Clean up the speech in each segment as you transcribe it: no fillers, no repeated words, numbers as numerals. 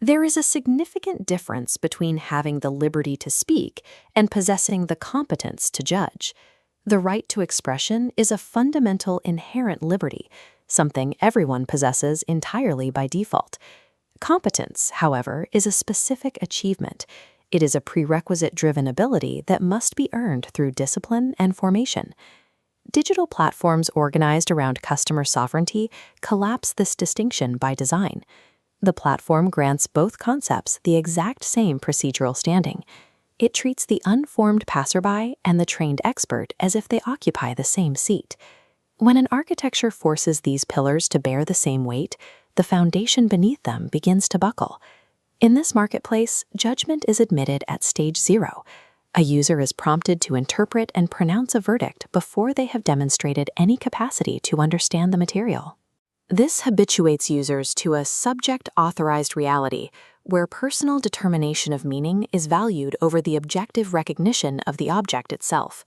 There is a significant difference between having the liberty to speak and possessing the competence to judge. The right to expression is a fundamental inherent liberty, something everyone possesses entirely by default. Competence, however, is a specific achievement. It is a prerequisite-driven ability that must be earned through discipline and formation. Digital platforms organized around customer sovereignty collapse this distinction by design. The platform grants both concepts the exact same procedural standing. It treats the unformed passerby and the trained expert as if they occupy the same seat. When an architecture forces these pillars to bear the same weight, the foundation beneath them begins to buckle. In this marketplace, judgment is admitted at stage 0. A user is prompted to interpret and pronounce a verdict before they have demonstrated any capacity to understand the material. This habituates users to a subject-authorized reality, where personal determination of meaning is valued over the objective recognition of the object itself.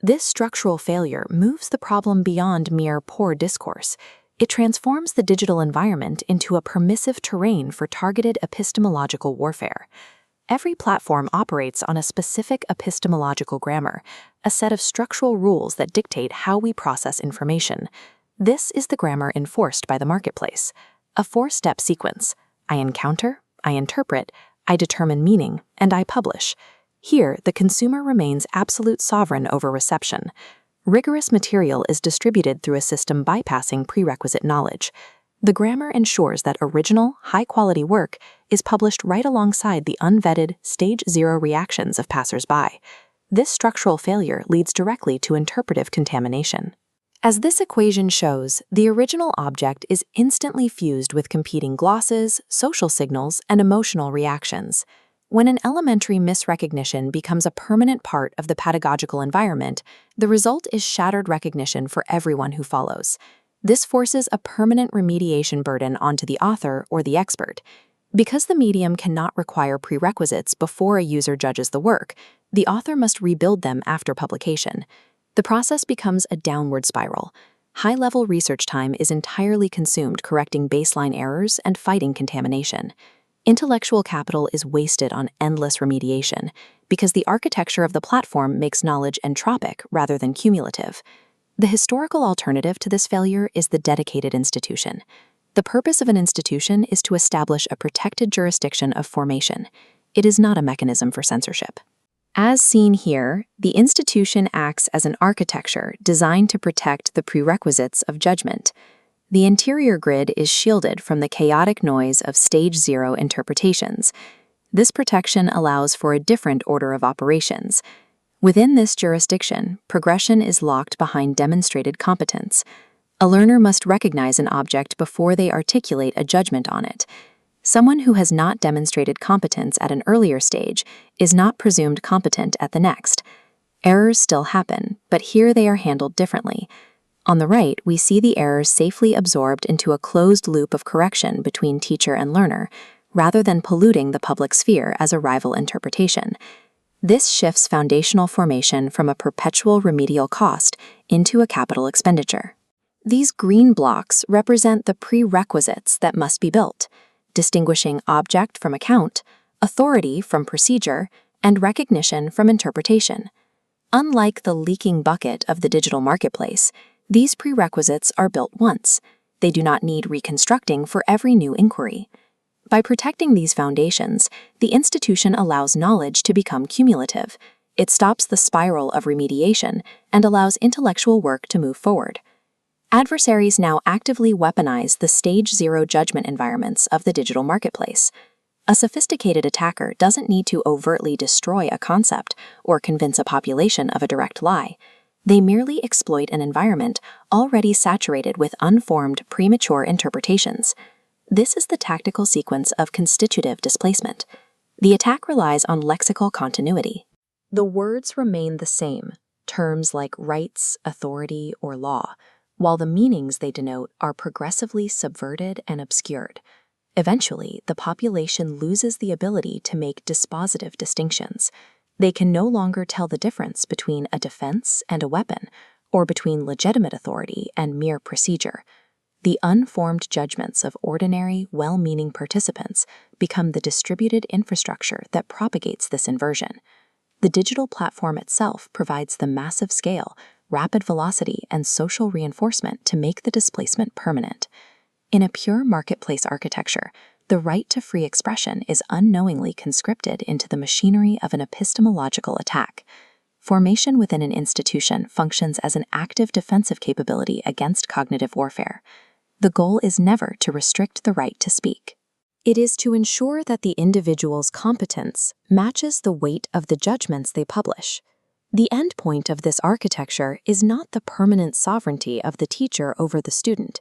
This structural failure moves the problem beyond mere poor discourse. It transforms the digital environment into a permissive terrain for targeted epistemological warfare. Every platform operates on a specific epistemological grammar, a set of structural rules that dictate how we process information. This is the grammar enforced by the marketplace, a 4-step sequence. I encounter, I interpret, I determine meaning, and I publish. Here, the consumer remains absolute sovereign over reception. Rigorous material is distributed through a system bypassing prerequisite knowledge. The grammar ensures that original, high-quality work is published right alongside the unvetted, stage 0 reactions of passers-by. This structural failure leads directly to interpretive contamination. As this equation shows, the original object is instantly fused with competing glosses, social signals, and emotional reactions. When an elementary misrecognition becomes a permanent part of the pedagogical environment, the result is shattered recognition for everyone who follows. This forces a permanent remediation burden onto the author or the expert. Because the medium cannot require prerequisites before a user judges the work, the author must rebuild them after publication. The process becomes a downward spiral. High-level research time is entirely consumed correcting baseline errors and fighting contamination. Intellectual capital is wasted on endless remediation because the architecture of the platform makes knowledge entropic rather than cumulative. The historical alternative to this failure is the dedicated institution. The purpose of an institution is to establish a protected jurisdiction of formation. It is not a mechanism for censorship. As seen here, the institution acts as an architecture designed to protect the prerequisites of judgment. The interior grid is shielded from the chaotic noise of stage 0 interpretations. This protection allows for a different order of operations. Within this jurisdiction, progression is locked behind demonstrated competence. A learner must recognize an object before they articulate a judgment on it. Someone who has not demonstrated competence at an earlier stage is not presumed competent at the next. Errors still happen, but here they are handled differently. On the right, we see the errors safely absorbed into a closed loop of correction between teacher and learner, rather than polluting the public sphere as a rival interpretation. This shifts foundational formation from a perpetual remedial cost into a capital expenditure. These green blocks represent the prerequisites that must be built, distinguishing object from account, authority from procedure, and recognition from interpretation. Unlike the leaking bucket of the digital marketplace, these prerequisites are built once. They do not need reconstructing for every new inquiry. By protecting these foundations, the institution allows knowledge to become cumulative. It stops the spiral of remediation and allows intellectual work to move forward. Adversaries now actively weaponize the stage 0 judgment environments of the digital marketplace. A sophisticated attacker doesn't need to overtly destroy a concept or convince a population of a direct lie. They merely exploit an environment already saturated with unformed, premature interpretations. This is the tactical sequence of constitutive displacement. The attack relies on lexical continuity. The words remain the same, terms like rights, authority, or law, while the meanings they denote are progressively subverted and obscured. Eventually, the population loses the ability to make dispositive distinctions. They can no longer tell the difference between a defense and a weapon, or between legitimate authority and mere procedure. The unformed judgments of ordinary, well-meaning participants become the distributed infrastructure that propagates this inversion. The digital platform itself provides the massive scale, rapid velocity, and social reinforcement to make the displacement permanent. In a pure marketplace architecture, the right to free expression is unknowingly conscripted into the machinery of an epistemological attack. Formation within an institution functions as an active defensive capability against cognitive warfare. The goal is never to restrict the right to speak. It is to ensure that the individual's competence matches the weight of the judgments they publish. The end point of this architecture is not the permanent sovereignty of the teacher over the student.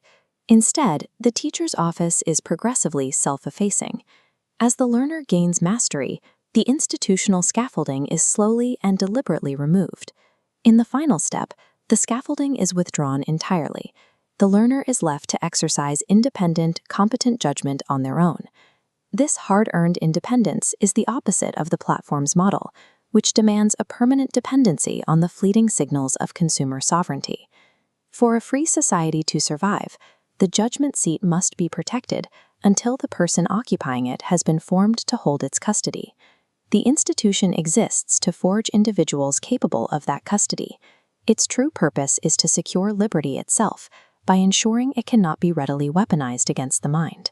Instead, the teacher's office is progressively self-effacing. As the learner gains mastery, the institutional scaffolding is slowly and deliberately removed. In the final step, the scaffolding is withdrawn entirely. The learner is left to exercise independent, competent judgment on their own. This hard-earned independence is the opposite of the platform's model, which demands a permanent dependency on the fleeting signals of consumer sovereignty. For a free society to survive, the judgment seat must be protected until the person occupying it has been formed to hold its custody. The institution exists to forge individuals capable of that custody. Its true purpose is to secure liberty itself by ensuring it cannot be readily weaponized against the mind.